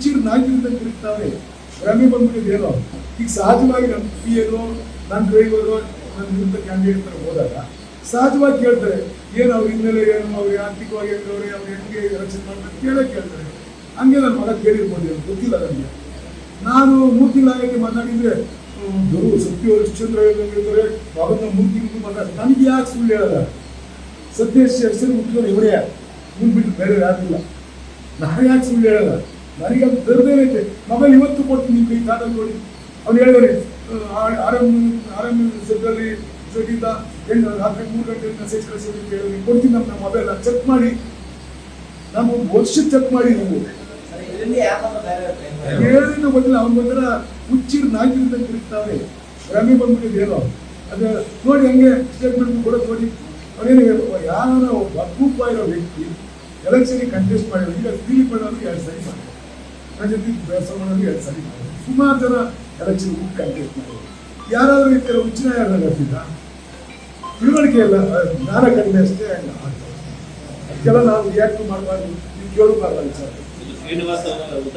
ಹುಚ್ಚಿರು ನಾಲ್ಕಿಂದ ತಿರುಗ್ತಾವೆ. ಭ್ರಮೆ ಬಂದ್ಬಿಟ್ಟಿದೆ ಏನೋ. ಈಗ ಸಹಜವಾಗಿ ನಮ್ಮ ಪಿ ಏನೋ ನನ್ನ ಡ್ರೈವರು ನನ್ನ ವಿರುದ್ಧ ಕ್ಯಾಂಡಿಡೇಟ್ ತರ ಹೋದಾಗ ಸಹಜವಾಗಿ ಕೇಳ್ತಾರೆ, ಏನು ಅವ್ರ ಹಿನ್ನೆಲೆ ಏನು, ಅವ್ರು ಆರ್ಥಿಕವಾಗಿ ಹೆಂಗವ್ರೆ, ಅವ್ರು ಹೆಂಗೆ ರಚನೆ ಮಾಡ್ತಾರೆ ಕೇಳ್ತಾರೆ. ಹಂಗೆ ನನ್ನ ಮಗ ಕೇಳಿರ್ಬೋದು, ಗೊತ್ತಿಲ್ಲ ನನಗೆ. ನಾನು 3 ತಿಂಗಳಾಗಿ ಮಾತಾಡಿದ್ರೆ ಸತ್ಯ ಹರಿಶ್ಚಂದ್ರ ಹೇಳ್ತಾರೆ ಮಗನ 3 ತಿಂಗಳು ಮಾತಾಡ. ನನಗೆ ಯಾಕೆ ಸುಳ್ಳು ಹೇಳಲ್ಲ? ಸತ್ಯೇಶ್ ಹೆಸರು ಮುಖ್ಯ ಇವರೇ ಮುಂದ್ಬಿಟ್ಟು ಬೇರೆ ಯಾರಿಲ್ಲ. ನಾನು ಯಾಕೆ ಸುಳ್ಳು ಹೇಳಲ್ಲ? ನನಗೆ ಅದು ದರ್ದೇನೈತೆ. ಮೊಬೈಲ್ ಇವತ್ತು ಕೊಡ್ತೀನಿ ನಿಮ್ಮ ಕೈ ಕಾದಲ್ಲಿ ನೋಡಿ. ಅವ್ನು ಹೇಳಿದಾನೆ ಆರ್ ಎಮ್ ಸೆಟ್ಟಲ್ಲಿ ಜೊತೆಗಿದ್ದ ರಾತ್ರಿ 3 ಗಂಟೆ ಮೆಸೇಜ್ ಕಳಿಸಿದ್ರೆ ಕೇಳಿ ಕೊಡ್ತೀನಿ ನಮ್ಮ ಮೊಬೈಲ್ ಚೆಕ್ ಮಾಡಿ. ನಾವು ವರ್ಷ ಚೆಕ್ ಮಾಡಿ ನೀವು ಹೇಳಿದ ಗೊತ್ತಿಲ್ಲ. ಅವ್ನು ಬಂದ್ರೆ ಹುಚ್ಚಿರು ನಾಲ್ಕಿಂದ ತಿರುಗ್ತಾವೆ. ಭ್ರಮೆ ಬಂದ್ಬಿಟ್ಟಿದೆ ಏನೋ. ಅದು ನೋಡಿ ಹಂಗೆ ಸ್ಟೇಟ್ಮೆಂಟ್ ಕೊಡೋದು ನೋಡಿ. ಅವನೇನು ಯಾರು ಒಬ್ಬ ಅಪರೂಪ ಇರೋ ವ್ಯಕ್ತಿ ಎಲೆಕ್ಷನ್ಗೆ ಕಂಟೆಸ್ಟ್ ಮಾಡಿದ್ರು. ಈಗ ದಿಲೀಪ್ ಅಣ್ಣವ್ರು 2 ಸರಿ ಮಾಡಿದ್ರು, ನನ್ನ ಜೊತೆ ಬೇಸಮ್ಮನವ್ರು 2 ಸರಿ ಮಾಡಿದ್ರು. ಸುಮಾರು ಜನ ಎಲೆಕ್ಷನ್ ಕಂಟೆಸ್ಟ್ ಮಾಡಿದ್ರು. ಯಾರಾದರೂ ಈ ಥರ ಹುಚ್ಚಿನ ಯಾರು ಆಗ್ತಿದ್ದ? ತಿಳುವಳಿಕೆ ಇಲ್ಲ, ಜ್ಞಾನ ಕಡಿಮೆ ಅಷ್ಟೇ. ಅದಕ್ಕೆಲ್ಲ ನಾವು ರಿಯಾಕ್ಟ್ ಮಾಡಬಾರ್ದು, ನೀವು ಕೇಳಬಾರ್ದು ಸರ್.